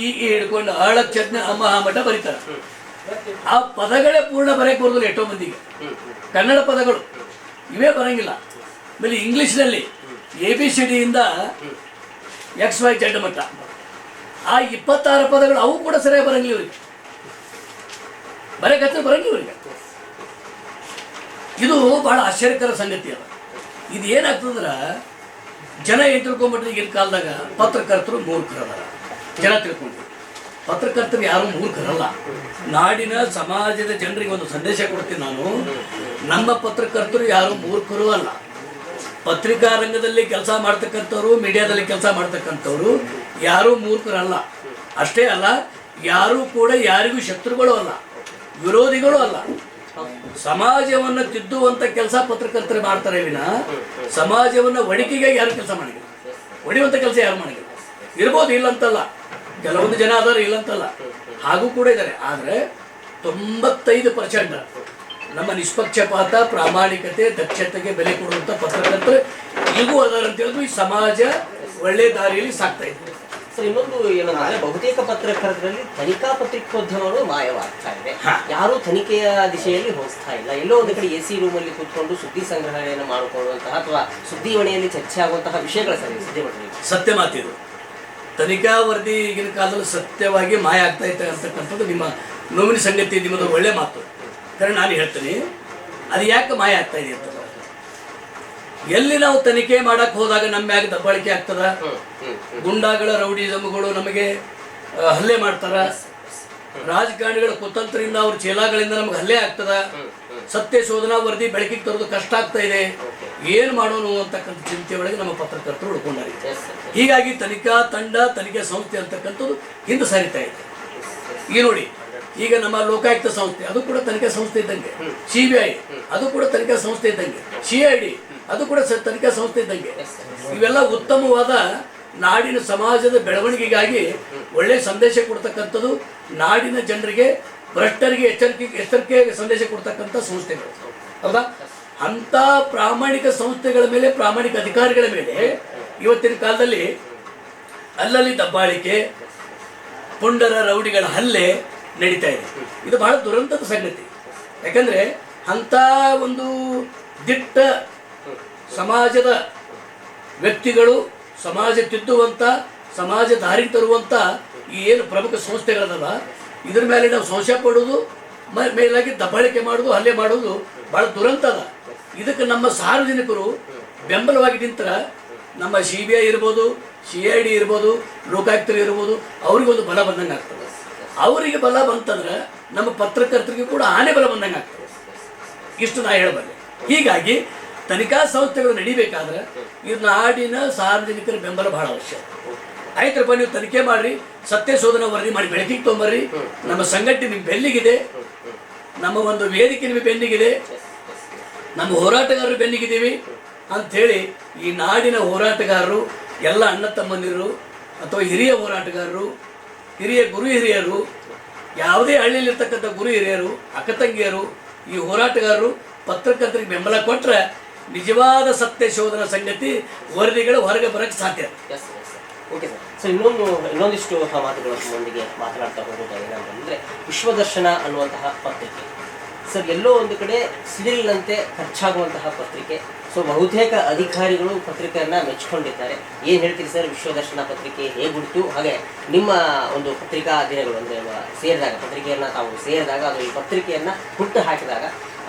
ಈ ಹಿಡ್ಕೊಂಡು ಆಳ ಚಜ್ಞ ಅಮ್ಮ ಮಠ ಬರೀತಾರೆ. ಆ ಪದಗಳೇ ಪೂರ್ಣ ಬರೆಯಕ್ಕೆ ಬರೋದಿಲ್ಲ ಎಷ್ಟೋ ಮಂದಿಗೆ. ಕನ್ನಡ ಪದಗಳು ಇವೇ ಬರೋಂಗಿಲ್ಲ. ಆಮೇಲೆ ಇಂಗ್ಲೀಷ್ನಲ್ಲಿ ABCD ಇಂದ XYZ ಮಟ್ಟ ಆ 26 ಪದಗಳು ಅವು ಕೂಡ ಸರಿಯಾಗಿ ಬರಂಗಿಲ್ಲ ಇವರಿಗೆ, ಬರೆಯಕ್ಕೆ ಬರಂಗಿಲ್ಲ ಇವರಿಗೆ. ಇದು ಭಾಳ ಆಶ್ಚರ್ಯಕರ ಸಂಗತಿ ಅಲ್ಲ. ಇದು ಏನಾಗ್ತದಂದ್ರೆ ಜನ ಏನು ತಿಳ್ಕೊಂಬಿಟ್ರೆ ಈಗಿನ ಕಾಲದಾಗ ಪತ್ರಕರ್ತರು ಮೂರ್ಖರಲ್ಲ. ಜನ ತಿಳ್ಕೊಂಡು ಪತ್ರಕರ್ತರು ಯಾರು ಮೂರ್ಖರಲ್ಲ. ನಾಡಿನ ಸಮಾಜದ ಜನರಿಗೆ ಒಂದು ಸಂದೇಶ ಕೊಡ್ತೀನಿ ನಾನು, ನಮ್ಮ ಪತ್ರಕರ್ತರು ಯಾರು ಮೂರ್ಖರು ಅಲ್ಲ. ಪತ್ರಿಕಾರಂಗದಲ್ಲಿ ಕೆಲಸ ಮಾಡ್ತಕ್ಕಂಥವ್ರು, ಮೀಡಿಯಾದಲ್ಲಿ ಕೆಲಸ ಮಾಡ್ತಕ್ಕಂಥವ್ರು ಯಾರೂ ಮೂರ್ಖರಲ್ಲ. ಅಷ್ಟೇ ಅಲ್ಲ, ಯಾರೂ ಕೂಡ ಯಾರಿಗೂ ಶತ್ರುಗಳು ಅಲ್ಲ, ವಿರೋಧಿಗಳು ಅಲ್ಲ. ಸಮಾಜವನ್ನು ತಿದ್ದುವಂಥ ಕೆಲಸ ಪತ್ರಕರ್ತರು ಮಾಡ್ತಾರೆ ವಿನ ಸಮಾಜವನ್ನು ಒಡಿಕೆಗಾಗಿ ಯಾರು ಕೆಲಸ ಮಾಡಿಲ್ಲ, ಹೊಡೆಯುವಂಥ ಕೆಲಸ ಯಾರು ಮಾಡಿಲ್ಲ. ಇರ್ಬೋದು, ಇಲ್ಲಂತಲ್ಲ, ಕೆಲವೊಂದು ಜನ ಆದರೂ ಇಲ್ಲಂತಲ್ಲ, ಹಾಗೂ ಕೂಡ ಇದ್ದಾರೆ. ಆದರೆ 95% ನಮ್ಮ ನಿಷ್ಪಕ್ಷಪಾತ, ಪ್ರಾಮಾಣಿಕತೆ, ದಕ್ಷತೆಗೆ ಬೆಲೆ ಕೊಡುವಂಥ ಪತ್ರಕರ್ತರು ಈಗೂ ಅದಾರ ಅಂತ ಹೇಳಿದ್ರು ಈ ಸಮಾಜ ಒಳ್ಳೆ ದಾರಿಯಲ್ಲಿ ಸಾಕ್ತಾ ಇದೆ. ಸರ್ ಇನ್ನೊಂದು ಏನಂದ್ರೆ ಬಹುತೇಕ ಪತ್ರಕರ್ತರಲ್ಲಿ ತನಿಖಾ ಪತ್ರಿಕೋದ್ಯಮಗಳು ಮಾಯವಾಗ್ತಾ ಇದೆ. ಯಾರು ತನಿಖೆಯ ದಿಶೆಯಲ್ಲಿ ಹೋಗ್ತಾ ಇಲ್ಲ. ಎಲ್ಲೋ ಒಂದು ಕಡೆ AC ರೂಮಲ್ಲಿ ಕೂತ್ಕೊಂಡು ಸುದ್ದಿ ಸಂಗ್ರಹಣೆಯನ್ನು ಮಾಡಿಕೊಳ್ಳುವಂತಹ ಅಥವಾ ಸುದ್ದಿವಣೆಯಲ್ಲಿ ಚರ್ಚೆ ಆಗುವಂತಹ ವಿಷಯಗಳ ಸರಿ ಸುದ್ದಿ ಮಟ್ಟದಲ್ಲಿ ಸತ್ಯ ಮಾತಿದು. ತನಿಖಾ ವರದಿ ಈಗಿನ ಕಾಲದಲ್ಲಿ ಸತ್ಯವಾಗಿ ಮಾಯ ಆಗ್ತಾ ಇತ್ತು ಅಂತಕ್ಕಂಥದ್ದು ನಿಮ್ಮ ನೋವಿನ ಸಂಗತಿ, ನಿಮ್ಮದು ಒಳ್ಳೆ ಮಾತು. ಕಾರಣ ನಾನು ಹೇಳ್ತೀನಿ, ಅದು ಯಾಕೆ ಮಾಯ ಆಗ್ತಾ ಇದೆ ಅಂತ. ಎಲ್ಲಿ ನಾವು ತನಿಖೆ ಮಾಡಕ್ ಹೋದಾಗ ನಮ್ಮ ಮ್ಯಾಗ ದಬ್ಬಾಳಿಕೆ ಆಗ್ತದ, ಗುಂಡಾಗಳ ರೌಡಿಸಮ್ಗಳು ನಮಗೆ ಹಲ್ಲೆ ಮಾಡ್ತಾರ, ರಾಜಕಾರಣಿಗಳ ಕುತಂತ್ರದಿಂದ ಅವ್ರ ಚೇಲಾಗಳಿಂದ ನಮ್ಗೆ ಹಲ್ಲೆ ಆಗ್ತದ, ಸತ್ಯ ಶೋಧನಾ ವರದಿ ಬೆಳಕಿಗೆ ತರೋದು ಕಷ್ಟ ಆಗ್ತಾ ಇದೆ, ಏನು ಮಾಡೋನು ಅಂತಕ್ಕಂಥ ಚಿಂತೆ ಒಳಗೆ ನಮ್ಮ ಪತ್ರಕರ್ತರು ಉಳ್ಕೊಂಡಾರೆ. ಹೀಗಾಗಿ ತನಿಖಾ ತಂಡ, ತನಿಖೆ ಸಂಸ್ಥೆ ಅಂತಕ್ಕಂಥದ್ದು ಹಿಂದೆ ಸರಿತಾ ಇದೆ. ಈಗ ನೋಡಿ, ಈಗ ನಮ್ಮ ಲೋಕಾಯುಕ್ತ ಸಂಸ್ಥೆ ಅದು ಕೂಡ ತನಿಖಾ ಸಂಸ್ಥೆ ಇದ್ದಂಗೆ, CBI ಅದು ಕೂಡ ತನಿಖಾ ಸಂಸ್ಥೆ ಇದ್ದಂಗೆ, CID ಅದು ಕೂಡ ತನಿಖಾ ಸಂಸ್ಥೆ ಇದ್ದಂಗೆ. ಇವೆಲ್ಲ ಉತ್ತಮವಾದ ನಾಡಿನ ಸಮಾಜದ ಬೆಳವಣಿಗೆಗಾಗಿ ಒಳ್ಳೆ ಸಂದೇಶ ಕೊಡ್ತಕ್ಕಂಥದ್ದು, ನಾಡಿನ ಜನರಿಗೆ ಭ್ರಷ್ಟರಿಗೆ ಎಚ್ಚರಿಕೆ ಸಂದೇಶ ಕೊಡ್ತಕ್ಕಂಥ ಸಂಸ್ಥೆಗಳು, ಹೌದಾ? ಅಂಥ ಪ್ರಾಮಾಣಿಕ ಸಂಸ್ಥೆಗಳ ಮೇಲೆ, ಪ್ರಾಮಾಣಿಕ ಅಧಿಕಾರಿಗಳ ಮೇಲೆ ಇವತ್ತಿನ ಕಾಲದಲ್ಲಿ ಅಲ್ಲಲ್ಲಿ ದಬ್ಬಾಳಿಕೆ, ಪುಂಡರ ರೌಡಿಗಳ ಹಲ್ಲೆ ನಡೀತಾ ಇದೆ. ಇದು ಬಹಳ ದುರಂತದ ಸಂಗತಿ. ಯಾಕಂದರೆ ಅಂಥ ಒಂದು ದಿಟ್ಟ ಸಮಾಜದ ವ್ಯಕ್ತಿಗಳು, ಸಮಾಜ ತಿದ್ದುವಂಥ, ಸಮಾಜ ದಾರಿಗೆ ತರುವಂಥ ಈ ಏನು ಪ್ರಮುಖ ಸಂಸ್ಥೆಗಳದಲ್ಲ, ಇದ್ರ ಮೇಲೆ ನಾವು ಸಂಶಯ ಪಡೋದು, ಮೇಲಾಗಿ ದಬ್ಬಾಳಿಕೆ ಮಾಡೋದು, ಹಲ್ಲೆ ಮಾಡೋದು ಭಾಳ ದುರಂತ ಅದ. ಇದಕ್ಕೆ ನಮ್ಮ ಸಾರ್ವಜನಿಕರು ಬೆಂಬಲವಾಗಿ ನಿಂತರ ನಮ್ಮ CBI ಇರ್ಬೋದು, CID ಇರ್ಬೋದು, ಲೋಕಾಯುಕ್ತರು ಇರ್ಬೋದು, ಅವ್ರಿಗೊಂದು ಬಲ ಬಂದಂಗೆ ಆಗ್ತದೆ. ಅವರಿಗೆ ಬಲ ಬಂತಂದ್ರೆ ನಮ್ಮ ಪತ್ರಕರ್ತರಿಗೆ ಕೂಡ ಆನೆ ಬಲ ಬಂದಂಗೆ ಆಗ್ತದೆ. ಇಷ್ಟು ನಾ ಹೇಳಬಲ್ಲೆ. ಹೀಗಾಗಿ ತನಿಖಾ ಸಂಸ್ಥೆಗಳು ನಡಿಬೇಕಾದ್ರೆ ಇದು ನಾಡಿನ ಸಾರ್ವಜನಿಕರ ಬೆಂಬಲ ಬಹಳ ಅವಶ್ಯ. ಆಯ್ತರಪ್ಪ, ನೀವು ತನಿಖೆ ಮಾಡ್ರಿ, ಸತ್ಯ ಶೋಧನಾ ವರದಿ ಮಾಡಿ ಬೆಳಕಿಗೆ ತೊಗೊಂಬರ್ರಿ, ನಮ್ಮ ಸಂಘಟನೆ ನಿಮ್ಮ ಬೆನ್ನಿಗಿದೆ, ನಮ್ಮ ಒಂದು ವೇದಿಕೆ ನಿಮ್ಮ ಬೆನ್ನಿಗಿದೆ, ನಮ್ಮ ಹೋರಾಟಗಾರರು ಬೆನ್ನಿಗಿದ್ದೀವಿ ಅಂಥೇಳಿ ಈ ನಾಡಿನ ಹೋರಾಟಗಾರರು, ಎಲ್ಲ ಅಣ್ಣ ತಮ್ಮಂದಿರು ಅಥವಾ ಹಿರಿಯ ಹೋರಾಟಗಾರರು, ಹಿರಿಯ ಗುರು ಹಿರಿಯರು, ಯಾವುದೇ ಹಳ್ಳಿಯಲ್ಲಿರ್ತಕ್ಕಂಥ ಗುರು ಹಿರಿಯರು, ಅಕ್ಕ ತಂಗಿಯರು, ಈ ಹೋರಾಟಗಾರರು ಪತ್ರಕರ್ತರಿಗೆ ಬೆಂಬಲ ಕೊಟ್ಟರೆ ನಿಜವಾದ ಸತ್ಯ ಶೋಧನಾ ಸಂಗತಿ ವರದಿಗಳು ಹೊರಗೆ ಬರೋಕ್ಕೆ ಸಾಧ್ಯ. Okay sir. ಸೊ ಇನ್ನೊಂದಿಷ್ಟು ಮಾತುಗಳ ನಮ್ಮೊಂದಿಗೆ ಮಾತನಾಡ್ತಾ ಹೋಗೋದು ಏನಂತಂದರೆ, ವಿಶ್ವದರ್ಶನ ಅನ್ನುವಂತಹ ಪತ್ರಿಕೆ ಸರ್ ಎಲ್ಲೋ ಒಂದು ಕಡೆ ಸಿಡಿಲಿನಂತೆ ಖರ್ಚಾಗುವಂತಹ ಪತ್ರಿಕೆ. ಸೊ ಬಹುತೇಕ ಅಧಿಕಾರಿಗಳು ಪತ್ರಿಕೆಯನ್ನು ಮೆಚ್ಚಿಕೊಂಡಿದ್ದಾರೆ. ಏನು ಹೇಳ್ತೀರಿ ಸರ್, ವಿಶ್ವದರ್ಶನ ಪತ್ರಿಕೆ ಹೇಗೆ ಹುಡ್ತು, ಹಾಗೆ ನಿಮ್ಮ ಒಂದು ಪತ್ರಿಕಾ ದಿನಗಳು ಅಂದರೆ ಸೇರಿದಾಗ, ಪತ್ರಿಕೆಯನ್ನು ತಾವು ಸೇರಿದಾಗ, ಅದು ಈ ಪತ್ರಿಕೆಯನ್ನು ಹುಟ್ಟು ಹಾಕಿದಾಗ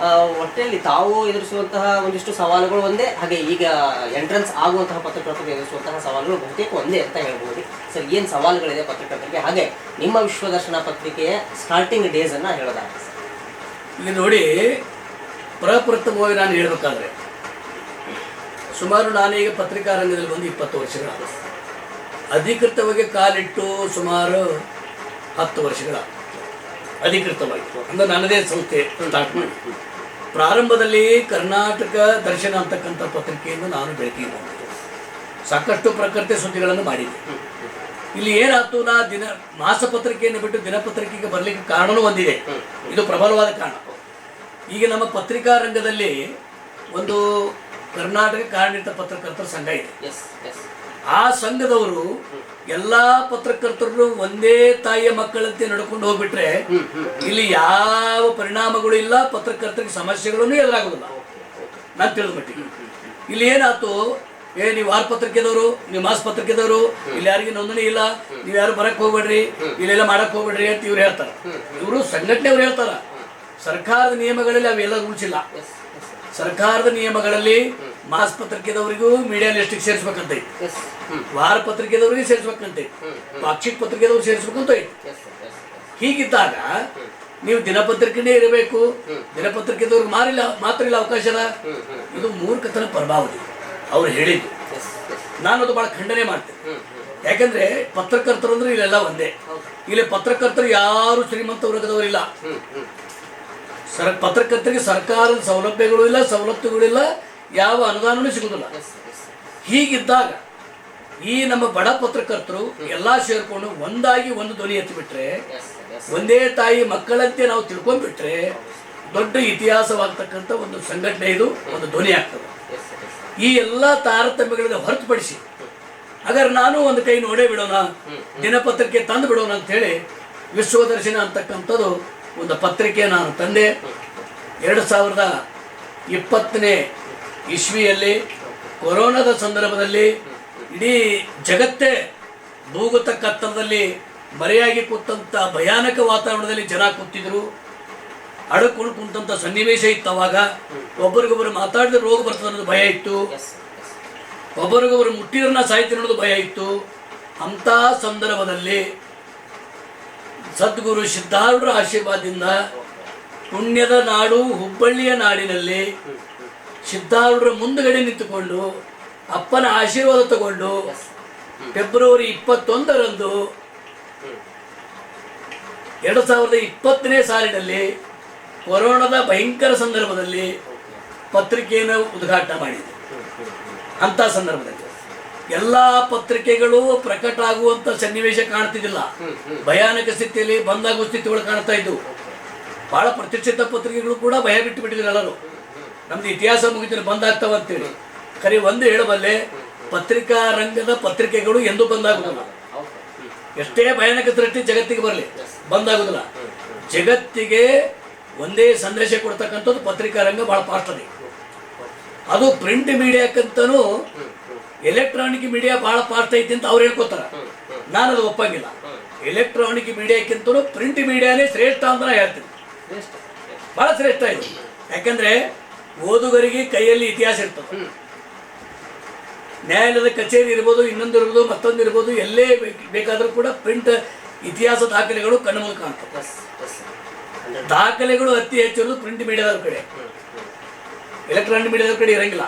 ಒಟ್ಟಿನಲ್ಲಿ ತಾವು ಎದುರಿಸುವಂತಹ ಒಂದಿಷ್ಟು ಸವಾಲುಗಳು ಒಂದೇ, ಹಾಗೆ ಈಗ ಎಂಟ್ರೆನ್ಸ್ ಆಗುವಂತಹ ಪತ್ರಕರ್ತರು ಎದುರಿಸುವಂತಹ ಸವಾಲುಗಳು ಬಹುತೇಕ ಒಂದೇ ಅಂತ ಹೇಳ್ಬೋದು. ಸರ್ ಏನು ಸವಾಲುಗಳಿದೆ ಪತ್ರಕರ್ತರಿಗೆ, ಹಾಗೆ ನಿಮ್ಮ ವಿಶ್ವದರ್ಶನ ಪತ್ರಿಕೆಯ ಸ್ಟಾರ್ಟಿಂಗ್ ಡೇಸನ್ನು ಹೇಳೋದಾದ್ರೆ ಸರ್? ಈಗ ನೋಡಿ, ಪ್ರಪ್ರಥಮವಾಗಿ ನಾನು ಹೇಳಬೇಕಾದ್ರೆ ಸುಮಾರು ನಾನೀಗ ಪತ್ರಿಕಾ ರಂಗದಲ್ಲಿ ಬಂದು 20 ವರ್ಷಗಳ, ಅಧಿಕೃತವಾಗಿ ಕಾಲಿಟ್ಟು ಸುಮಾರು 10 ವರ್ಷಗಳ ಅಧಿಕೃತವಾಗಿ ಅಂದರೆ ನನ್ನದೇ ಸಂಸ್ಥೆ ಸ್ಟಾರ್ಟ್ ಮಾಡಿ. ಪ್ರಾರಂಭದಲ್ಲಿ ಕರ್ನಾಟಕ ದರ್ಶನ ಅಂತಕ್ಕಂಥ ಪತ್ರಿಕೆಯಿಂದ ನಾನು ಬೆಳಕಿಗೆ ಬಂದೆ, ಸಾಕಷ್ಟು ಪ್ರಕೃತಿ ಸುದ್ದಿಗಳನ್ನು ಮಾಡಿದ್ದೆ. ಇಲ್ಲಿ ಏನಾಯ್ತು, ನಾ ಮಾಸಪತ್ರಿಕೆಯನ್ನು ಬಿಟ್ಟು ದಿನಪತ್ರಿಕೆಗೆ ಬರಲಿಕ್ಕೆ ಕಾರಣವೂ ಒಂದಿದೆ, ಇದು ಪ್ರಬಲವಾದ ಕಾರಣ. ಈಗ ನಮ್ಮ ಪತ್ರಿಕಾ ರಂಗದಲ್ಲಿ ಒಂದು ಕರ್ನಾಟಕ ಕಾರ್ಯನಿರತ ಪತ್ರಕರ್ತರ ಸಂಘ ಇದೆ. ಆ ಸಂಘದವರು ಎಲ್ಲ ಪತ್ರಕರ್ತರು ಒಂದೇ ತಾಯಿಯ ಮಕ್ಕಳಂತೆ ನಡ್ಕೊಂಡು ಹೋಗ್ಬಿಟ್ರೆ ಇಲ್ಲಿ ಯಾವ ಪರಿಣಾಮಗಳು ಇಲ್ಲ, ಪತ್ರಕರ್ತರಿಗೆ ಸಮಸ್ಯೆಗಳನ್ನು ಎದುರಾಗೋದಿಲ್ಲ. ನಾನು ತಿಳಿದ ಮಟ್ಟಿಗೆ ಇಲ್ಲಿ ಏನಾಯ್ತು, ನೀವು ವಾರ ಪತ್ರಿಕೆದವರು, ನೀವು ಮಾಸ ಪತ್ರಿಕೆದವರು, ಇಲ್ಲಿ ಯಾರಿಗೆ ನೋಂದಣಿ ಇಲ್ಲ, ನೀವು ಯಾರು ಬರಕ್ಕೆ ಹೋಗ್ಬೇಡ್ರಿ, ಇಲ್ಲೆಲ್ಲ ಮಾಡಕ್ಕೆ ಹೋಗ್ಬೇಡ್ರಿ ಅಂತ ಇವ್ರು ಹೇಳ್ತಾರೆ. ಇವರು ಸಂಘಟನೆಯವ್ರು ಹೇಳ್ತಾರ. ಸರ್ಕಾರದ ನಿಯಮಗಳಲ್ಲಿ ಅವೆಲ್ಲ ರೂಲ್ಸ್ ಇಲ್ಲ. ಸರ್ಕಾರದ ನಿಯಮಗಳಲ್ಲಿ ಮಾಸ ಪತ್ರಿಕೆದವರಿಗೂ ಮೀಡಿಯಾ ಲಿಸ್ಟಿಗೆ ಸೇರಿಸ್ಬೇಕಂತ ಐತಿ, ವಾರ ಪತ್ರಿಕೆದವ್ರಿಗೆ ಸೇರಿಸ್ಬೇಕಂತ ಐತಿ, ಪಾಕ್ಷಿಕ ಪತ್ರಿಕೆದವ್ರು ಸೇರಿಸ್ಬೇಕಂತ ಐತಿ. ಹೀಗಿದ್ದಾಗ ನೀವು ದಿನಪತ್ರಿಕೆನೇ ಇರಬೇಕು, ದಿನಪತ್ರಿಕೆದವ್ರಿಗೆ ಮಾತ್ರ ಇಲ್ಲ ಅವಕಾಶ ಅದ. ಇದು ಮೂರ್ಖತನ ಪರಮಾವಧಿ ಅವ್ರು ಹೇಳಿದ್ದು. ನಾನು ಅದು ಭಾಳ ಖಂಡನೆ ಮಾಡ್ತೇನೆ. ಯಾಕಂದ್ರೆ ಪತ್ರಕರ್ತರು ಅಂದ್ರೆ ಇಲ್ಲೆಲ್ಲ ಒಂದೇ. ಇಲ್ಲಿ ಪತ್ರಕರ್ತರು ಯಾರು ಶ್ರೀಮಂತ ವರ್ಗದವರಿಲ್ಲ. ಪತ್ರಕರ್ತರಿಗೆ ಸರ್ಕಾರದ ಸೌಲಭ್ಯಗಳು ಇಲ್ಲ, ಸವಲತ್ತುಗಳಿಲ್ಲ, ಯಾವ ಅನುದಾನವೂ ಸಿಗುದಿಲ್ಲ. ಹೀಗಿದ್ದಾಗ ಈ ನಮ್ಮ ಬಡ ಪತ್ರಕರ್ತರು ಎಲ್ಲ ಸೇರ್ಕೊಂಡು ಒಂದಾಗಿ ಒಂದು ಧ್ವನಿ ಎತ್ತಿಬಿಟ್ರೆ, ಒಂದೇ ತಾಯಿ ಮಕ್ಕಳಂತೆ ನಾವು ತಿಳ್ಕೊಂಡ್ಬಿಟ್ರೆ ದೊಡ್ಡ ಇತಿಹಾಸವಾಗ್ತಕ್ಕಂಥ ಒಂದು ಸಂಘಟನೆ, ಇದು ಒಂದು ಧ್ವನಿ ಆಗ್ತದೆ. ಈ ಎಲ್ಲ ತಾರತಮ್ಯಗಳನ್ನು ಹೊರತುಪಡಿಸಿ ಹಾಗಾದ್ರೆ ನಾನು ಒಂದು ಕೈ ನೋಡೇ ಬಿಡೋಣ, ದಿನಪತ್ರಿಕೆ ತಂದು ಬಿಡೋಣ ಅಂತೇಳಿ ವಿಶ್ವದರ್ಶನ ಅಂತಕ್ಕಂಥದ್ದು ಒಂದು ಪತ್ರಿಕೆ ನಾನು ತಂದೆ. 2020ನೇ ಇಸ್ವಿಯಲ್ಲಿ ಕೊರೋನಾದ ಸಂದರ್ಭದಲ್ಲಿ ಇಡೀ ಜಗತ್ತೇ ಭೂಗತ ಕತ್ತಲದಲ್ಲಿ ಮರೆಯಾಗಿ ಕೂತಂಥ ಭಯಾನಕ ವಾತಾವರಣದಲ್ಲಿ ಜನ ಕೂತಿದ್ರು. ಅಡಕೊಂಡು ಕುಂತಂಥ ಸನ್ನಿವೇಶ ಇತ್ತು. ಅವಾಗ ಒಬ್ಬರಿಗೊಬ್ಬರು ಮಾತಾಡಿದ್ರೆ ರೋಗ ಬರ್ತದೆ ಅನ್ನೋದು ಭಯ ಇತ್ತು, ಒಬ್ಬರಿಗೊಬ್ಬರು ಮುಟ್ಟಿದ್ರನ್ನ ಸಾಯ್ತೀರ ಅನ್ನೋದು ಭಯ ಇತ್ತು. ಅಂಥ ಸಂದರ್ಭದಲ್ಲಿ ಸದ್ಗುರು ಸಿದ್ಧಾರೂಢರ ಆಶೀರ್ವಾದದಿಂದ ಪುಣ್ಯದ ನಾಡು ಹುಬ್ಬಳ್ಳಿಯ ನಾಡಿನಲ್ಲಿ ಸಿದ್ಧಾರೂಢರ ಮುಂದುಗಡೆ ನಿಂತುಕೊಂಡು ಅಪ್ಪನ ಆಶೀರ್ವಾದ ತಗೊಂಡು ಫೆಬ್ರವರಿ 21ರಂದು 2020ನೇ ಸಾಲಿನಲ್ಲಿ ಕೊರೋನಾದ ಭಯಂಕರ ಸಂದರ್ಭದಲ್ಲಿ ಪತ್ರಿಕೆಯನ್ನು ಉದ್ಘಾಟನೆ ಮಾಡಿದೆ. ಅಂಥ ಸಂದರ್ಭದಲ್ಲಿ ಎಲ್ಲ ಪತ್ರಿಕೆಗಳು ಪ್ರಕಟ ಆಗುವಂಥ ಸನ್ನಿವೇಶ ಕಾಣ್ತಿದ್ದಿಲ್ಲ. ಭಯಾನಕ ಸ್ಥಿತಿಯಲ್ಲಿ ಬಂದಾಗುವ ಸ್ಥಿತಿಗಳು ಕಾಣ್ತಾ ಇದ್ದವು. ಭಾಳ ಪ್ರತಿಷ್ಠಿತ ಪತ್ರಿಕೆಗಳು ಕೂಡ ಭಯ ಬಿಟ್ಟು ಬಿಟ್ಟಿದ್ರು. ಎಲ್ಲರೂ ನಮ್ದು ಇತಿಹಾಸ ಮುಗಿದ್ರೆ ಬಂದಾಗ್ತಾವ ಅಂತೇಳಿ. ಖರೆ ಒಂದು ಹೇಳಬಲ್ಲೆ, ಪತ್ರಿಕಾ ರಂಗದ ಪತ್ರಿಕೆಗಳು ಎಂದೂ ಬಂದಾಗುದಿಲ್ಲ. ಎಷ್ಟೇ ಭಯಾನಕ ದೃಷ್ಟಿ ಜಗತ್ತಿಗೆ ಬರಲಿ, ಬಂದಾಗುದಿಲ್ಲ. ಜಗತ್ತಿಗೆ ಒಂದೇ ಸಂದೇಶ ಕೊಡ್ತಕ್ಕಂಥದ್ದು ಪತ್ರಿಕಾ ರಂಗ ಭಾಳ ಫಾಸ್ಟ್ ಅದೇ. ಅದು ಪ್ರಿಂಟ್ ಮೀಡಿಯಾಕ್ಕಂತನೂ ಎಲೆಕ್ಟ್ರಾನಿಕ್ ಮೀಡಿಯಾ ಭಾಳ ಫಾಸ್ಟ್ ಐತಿ ಅಂತ ಅವ್ರು ಹೇಳ್ಕೊತಾರ. ನಾನು ಅದು ಒಪ್ಪಂಗಿಲ್ಲ. ಎಲೆಕ್ಟ್ರಾನಿಕ್ ಮೀಡಿಯಾಕ್ಕಿಂತನೂ ಪ್ರಿಂಟ್ ಮೀಡಿಯಾನೇ ಶ್ರೇಷ್ಠ ಅಂತ ನಾನು ಹೇಳ್ತೀನಿ. ಭಾಳ ಶ್ರೇಷ್ಠ ಇದು. ಯಾಕಂದ್ರೆ ಓದುಗರಿಗೆ ಕೈಯಲ್ಲಿ ಇತಿಹಾಸ ಇರ್ತದೆ. ನ್ಯಾಯಾಲಯದ ಕಚೇರಿ ಇರ್ಬೋದು, ಇನ್ನೊಂದು ಇರ್ಬೋದು, ಮತ್ತೊಂದು ಇರ್ಬೋದು, ಎಲ್ಲೇ ಬೇಕಾದರೂ ಕೂಡ ಪ್ರಿಂಟ್ ಇತಿಹಾಸ ದಾಖಲೆಗಳು ಕಣ್ಣು ಮುಂದೆ ಕಾಣ್ತವೆ. ದಾಖಲೆಗಳು ಅತಿ ಹೆಚ್ಚು ಪ್ರಿಂಟ್ ಮೀಡಿಯಾದ ಕಡೆ, ಎಲೆಕ್ಟ್ರಾನಿಕ್ ಮೀಡಿಯಾದ ಕಡೆ ಇರಂಗಿಲ್ಲ.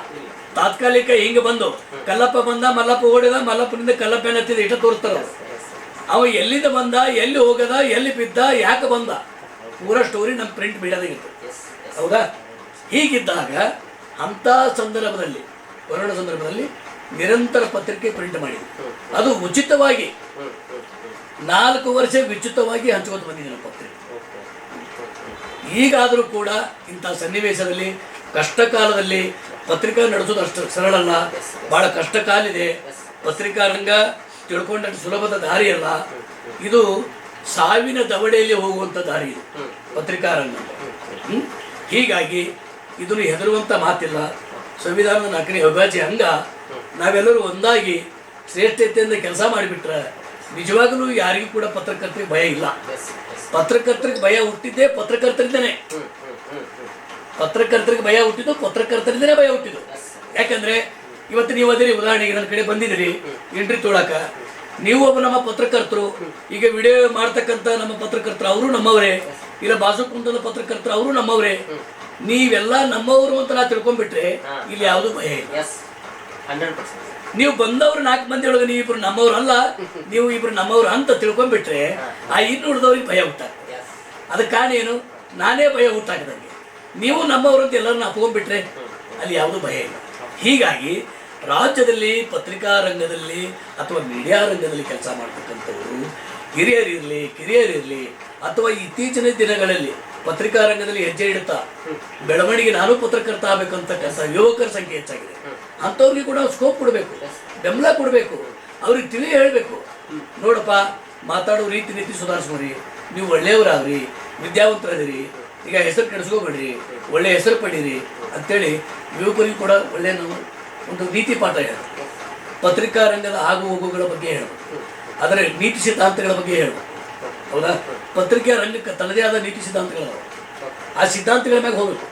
ತಾತ್ಕಾಲಿಕ ಹಿಂಗೆ ಬಂದು ಕಲ್ಲಪ್ಪ ಬಂದ, ಮಲ್ಲಪ್ಪ ಓಡಿದ, ಮಲ್ಲಪ್ಪನಿಂದ ಕಲ್ಲಪ್ಪ ಏನತ್ತಿದ ಇಷ್ಟ ತೋರಿಸ್ತಾರ. ಅವ ಎಲ್ಲಿಂದ ಬಂದ, ಎಲ್ಲಿ ಹೋಗದ, ಎಲ್ಲಿ ಬಿದ್ದ, ಯಾಕೆ ಬಂದ, ಪೂರ ಸ್ಟೋರಿ ನಮ್ಮ ಪ್ರಿಂಟ್ ಮೀಡಿಯಾದಾಗ ಇರ್ತದೆ. ಹೌದಾ? ಹೀಗಿದ್ದಾಗ ಅಂಥ ಸಂದರ್ಭದಲ್ಲಿ, ಕೊರೋನಾ ಸಂದರ್ಭದಲ್ಲಿ ನಿರಂತರ ಪತ್ರಿಕೆ ಪ್ರಿಂಟ್ ಮಾಡಿದ್ವಿ. ಅದು ಉಚಿತವಾಗಿ 4 ವರ್ಷ ಉಚಿತವಾಗಿ ಹಂಚ್ಕೊತ ಬಂದಿದ್ದೀನಿ ಪತ್ರಿಕೆ. ಈಗಾದರೂ ಕೂಡ ಇಂಥ ಸನ್ನಿವೇಶದಲ್ಲಿ, ಕಷ್ಟ ಕಾಲದಲ್ಲಿ ಪತ್ರಿಕಾ ನಡೆಸೋದು ಅಷ್ಟು ಸರಳ ಅಲ್ಲ. ಭಾಳ ಕಷ್ಟ ಕಾಲಿದೆ. ಪತ್ರಿಕಾ ರಂಗ ತಿಳ್ಕೊಂಡಷ್ಟು ಸುಲಭದ ದಾರಿ ಅಲ್ಲ. ಇದು ಸಾವಿನ ದವಡೆಯಲ್ಲಿ ಹೋಗುವಂಥ ದಾರಿ ಇದು ಪತ್ರಿಕಾ ರಂಗ. ಹೀಗಾಗಿ ಇದನ್ನು ಹೆದರುವಂಥ ಮಾತಿಲ್ಲ. ಸಂವಿಧಾನದ 4ನೇ ಅವಿಭಾಜ್ಯ ಅಂಗ ನಾವೆಲ್ಲರೂ ಒಂದಾಗಿ ಶ್ರೇಷ್ಠತೆಯಿಂದ ಕೆಲಸ ಮಾಡಿಬಿಟ್ರೆ ನಿಜವಾಗಲೂ ಯಾರಿಗೂ ಕೂಡ ಪತ್ರಕರ್ತರಿಗೆ ಭಯ ಇಲ್ಲ. ಪತ್ರಕರ್ತರಿಗೆ ಭಯ ಹುಟ್ಟಿದ್ದೇ ಪತ್ರಕರ್ತರಿಂದನೇ. ಪತ್ರಕರ್ತರಿಗೆ ಭಯ ಹುಟ್ಟಿದ್ದು ಪತ್ರಕರ್ತರಿಂದನೇ ಭಯ ಹುಟ್ಟಿದ್ದು. ಯಾಕಂದ್ರೆ ಇವತ್ತು ನೀವು ಅದಿರಿ, ಉದಾಹರಣೆಗೆ ನನ್ನ ಕಡೆ ಬಂದಿದ್ದೀರಿ ಎಂಟ್ರಿ ತೊಳಕ, ನೀವು ಒಬ್ಬ ನಮ್ಮ ಪತ್ರಕರ್ತರು. ಈಗ ವಿಡಿಯೋ ಮಾಡ್ತಕ್ಕಂಥ ನಮ್ಮ ಪತ್ರಕರ್ತರು ಅವರು ನಮ್ಮವರೇ, ಇಲ್ಲ ಬಾಜು ಕುಂತದ ಪತ್ರಕರ್ತರು ಅವರು ನಮ್ಮವರೇ. ನೀವೆಲ್ಲ ನಮ್ಮವರು ಅಂತ ನಾ ತಿಳ್ಕೊಂಡ್ಬಿಟ್ರೆ ಇಲ್ಲಿ ಯಾವುದು ಭಯ ಇಲ್ಲ. ನೀವು ಬಂದವ್ರು 4 ಮಂದಿ ಒಳಗೆ ನೀವು ಇಬ್ರು ನಮ್ಮವ್ರು ಅಲ್ಲ, ನೀವು ಇಬ್ರು ನಮ್ಮವ್ರು ಅಂತ ತಿಳ್ಕೊಂಡ್ಬಿಟ್ರೆ ಆ ಇನ್ನು ಉಳಿದವ್ರಿಗೆ ಭಯ ಹುಟ್ಟಾಗ್ತದೆ. ಅದಕ್ಕೆ ಕಾರಣ ಏನು? ನಾನೇ ಭಯ ಹುಟ್ಟಾಕದಂಗೆ ನೀವು ನಮ್ಮವ್ರು ಅಂತ ಎಲ್ಲರನ್ನ ಅಪ್ಕೊಂಡ್ಬಿಟ್ರೆ ಅಲ್ಲಿ ಯಾವುದು ಭಯ ಇಲ್ಲ. ಹೀಗಾಗಿ ರಾಜ್ಯದಲ್ಲಿ ಪತ್ರಿಕಾ ರಂಗದಲ್ಲಿ ಅಥವಾ ಮೀಡಿಯಾ ರಂಗದಲ್ಲಿ ಕೆಲಸ ಮಾಡ್ತಕ್ಕಂಥವರು ಹಿರಿಯರಿರಲಿ, ಕಿರಿಯರಿರಲಿ, ಅಥವಾ ಇತ್ತೀಚಿನ ದಿನಗಳಲ್ಲಿ ಪತ್ರಿಕಾ ರಂಗದಲ್ಲಿ ಹೆಜ್ಜೆ ಇಡುತ್ತಾ ಬೆಳವಣಿಗೆ, ನಾನು ಪತ್ರಕರ್ತ ಆಗಬೇಕಂತಕ್ಕಂಥ ಯುವಕರ ಸಂಖ್ಯೆ ಹೆಚ್ಚಾಗಿದೆ. ಅಂಥವ್ರಿಗೆ ಕೂಡ ಸ್ಕೋಪ್ ಕೊಡಬೇಕು, ಬೆಂಬಲ ಕೊಡಬೇಕು, ಅವ್ರಿಗೆ ತಿಳಿ ಹೇಳಬೇಕು. ನೋಡಪ್ಪ, ಮಾತಾಡೋ ರೀತಿ ನೀತಿ ಸುಧಾರಿಸ್ಕೊರಿ, ನೀವು ಒಳ್ಳೆಯವರಾಗ್ರಿ, ವಿದ್ಯಾವಂತರದಿರಿ, ಈಗ ಹೆಸರು ಕೆಡಿಸ್ಕೋಬೇಡ್ರಿ, ಒಳ್ಳೆ ಹೆಸರು ಪಡೀರಿ ಅಂತೇಳಿ ಯುವಕರಿಗೆ ಕೂಡ ಒಳ್ಳೆಯ ನಾವು ಒಂದು ನೀತಿ ಪಾಠ ಹೇಳೋದು. ಪತ್ರಿಕಾ ರಂಗದ ಆಗು ಹೋಗುಗಳ ಬಗ್ಗೆ ಹೇಳಬೇಕು, ಅದರ ನೀತಿ ಸಿದ್ಧಾಂತಗಳ ಬಗ್ಗೆ ಹೇಳಬೇಕು. ಹೌದಾ? ಪತ್ರಿಕಾ ರಂಗಕ್ಕೆ ತನ್ನದೇ ಆದ ನೀತಿ ಸಿದ್ಧಾಂತಗಳು, ಆ ಸಿದ್ಧಾಂತಗಳ ಮ್ಯಾಗ ಹೋಗ್ಬೇಕು.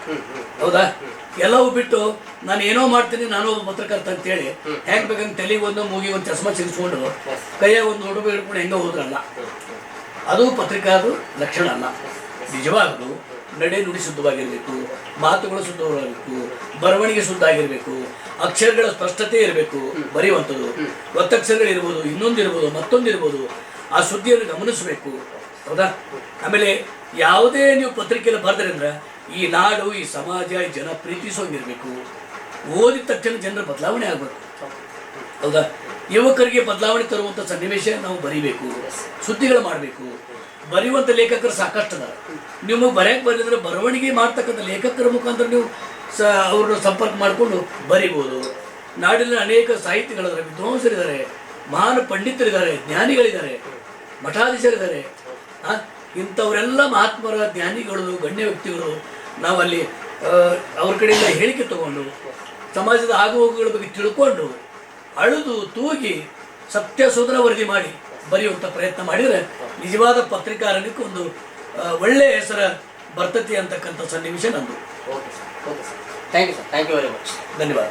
ಹೌದಾ? ಎಲ್ಲವೂ ಬಿಟ್ಟು ನಾನು ಏನೋ ಮಾಡ್ತೀನಿ, ನಾನು ಒಬ್ಬ ಪತ್ರಕರ್ತ ಅಂತೇಳಿ ಹೆಂಗೆ ಬೇಕಂತ ತಲೆಗೆ ಒಂದು ಮೂಗಿ ಒಂದು ಚಸ್ಮಾ ಸಿಗಿಸ್ಕೊಂಡು ಕೈಯಾಗ ಒಂದು ಉಡುಪು ಹಿಡ್ಕೊಂಡು ಹೆಂಗೆ ಹೋದ್ರಲ್ಲ, ಅದು ಪತ್ರಿಕಾದು ಲಕ್ಷಣ ಅಲ್ಲ. ನಿಜವಾಗಲೂ ನಡೆ ನುಡಿ ಶುದ್ಧವಾಗಿರಬೇಕು, ಮಾತುಗಳು ಶುದ್ಧವಾಗಿರಬೇಕು, ಬರವಣಿಗೆ ಶುದ್ಧ ಆಗಿರಬೇಕು, ಅಕ್ಷರಗಳ ಸ್ಪಷ್ಟತೆ ಇರಬೇಕು, ಬರೆಯುವಂಥದ್ದು ಒತ್ತಕ್ಷರಗಳು ಇರ್ಬೋದು, ಇನ್ನೊಂದು ಇರ್ಬೋದು, ಮತ್ತೊಂದು ಇರ್ಬೋದು, ಆ ಸುದ್ದಿಯನ್ನು ಗಮನಿಸಬೇಕು. ಹೌದಾ? ಆಮೇಲೆ ಯಾವುದೇ ನೀವು ಪತ್ರಿಕೆಯಲ್ಲಿ ಬರೆದ್ರೆ ಅಂದ್ರೆ ಈ ನಾಡು, ಈ ಸಮಾಜ, ಈ ಜನ ಪ್ರೀತಿಸೋಂಗಿರ್ಬೇಕು. ಓದಿದ ತಕ್ಷಣ ಜನರ ಬದಲಾವಣೆ ಆಗಬೇಕು. ಹೌದಾ? ಯುವಕರಿಗೆ ಬದಲಾವಣೆ ತರುವಂಥ ಸನ್ನಿವೇಶ ನಾವು ಬರೀಬೇಕು, ಸುದ್ದಿಗಳು ಮಾಡಬೇಕು. ಬರೆಯುವಂಥ ಲೇಖಕರು ಸಾಕಷ್ಟು ಅದಾರ. ನಿಮಗೆ ಬರೆಯಕ್ಕೆ ಬರೆದಿದ್ರೆ ಬರವಣಿಗೆ ಮಾಡ್ತಕ್ಕಂಥ ಲೇಖಕರ ಮುಖಾಂತರ ನೀವು ಅವ್ರನ್ನ ಸಂಪರ್ಕ ಮಾಡಿಕೊಂಡು ಬರಿಬೋದು. ನಾಡಿನ ಅನೇಕ ಸಾಹಿತಿಗಳಿದ್ದಾರೆ, ವಿದ್ವಾಂಸರಿದ್ದಾರೆ, ಮಹಾನ್ ಪಂಡಿತರಿದ್ದಾರೆ, ಜ್ಞಾನಿಗಳಿದ್ದಾರೆ, ಮಠಾಧೀಶರಿದ್ದಾರೆ. ಇಂಥವರೆಲ್ಲ ಮಹಾತ್ಮರ ಜ್ಞಾನಿಗಳು, ಗಣ್ಯ ವ್ಯಕ್ತಿಗಳು ನಾವಲ್ಲಿ ಅವ್ರ ಕಡೆಯಿಂದ ಹೇಳಿಕೆ ತಗೊಂಡು ಸಮಾಜದ ಆಗುಹೋಗುಗಳ ಬಗ್ಗೆ ತಿಳ್ಕೊಂಡು ಅಳುದು ತೂಗಿ ಸತ್ಯಶೋಧನ ವರದಿ ಮಾಡಿ ಬರೆಯುವಂಥ ಪ್ರಯತ್ನ ಮಾಡಿದರೆ ನಿಜವಾದ ಪತ್ರಿಕಾರಂಗಕ್ಕೆ ಒಂದು ಒಳ್ಳೆಯ ಹೆಸರ ಬರ್ತತಿ ಅಂತಕ್ಕಂಥ ಸನ್ನಿವೇಶ ನಂದು. Okay sir, okay sir, thank you sir, thank you very much. ಧನ್ಯವಾದ.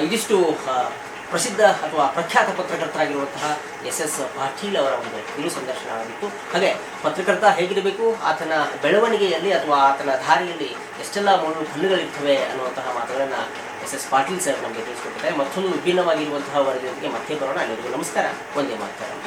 ಇದಿಷ್ಟು ಪ್ರಸಿದ್ಧ ಅಥವಾ ಪ್ರಖ್ಯಾತ ಪತ್ರಕರ್ತರಾಗಿರುವಂತಹ SS ಪಾಟೀಲ್ ಅವರ ಒಂದು ಕಿರು ಸಂದರ್ಶನ ಆಗಿತ್ತು. ಹಾಗೆ ಪತ್ರಕರ್ತ ಹೇಗಿರಬೇಕು, ಆತನ ಬೆಳವಣಿಗೆಯಲ್ಲಿ ಅಥವಾ ಆತನ ದಾರಿಯಲ್ಲಿ ಎಷ್ಟೆಲ್ಲ ಮೂರು ಕಣ್ಣುಗಳಿರ್ತವೆ ಅನ್ನುವಂತಹ ಮಾತುಗಳನ್ನು SS ಪಾಟೀಲ್ ಸರ್ ನಮಗೆ ತಿಳಿಸ್ಕೊಟ್ಟಿದ್ದಾರೆ. ಮತ್ತೊಂದು ವಿಭಿನ್ನವಾಗಿರುವಂತಹ ವರದಿಯೊಂದಿಗೆ ಮತ್ತೆ ಬರೋಣ. ಅಲ್ಲಿವರೆಗೂ ನಮಸ್ಕಾರ, ಒಂದೇ ಮಾತುಕತೆ.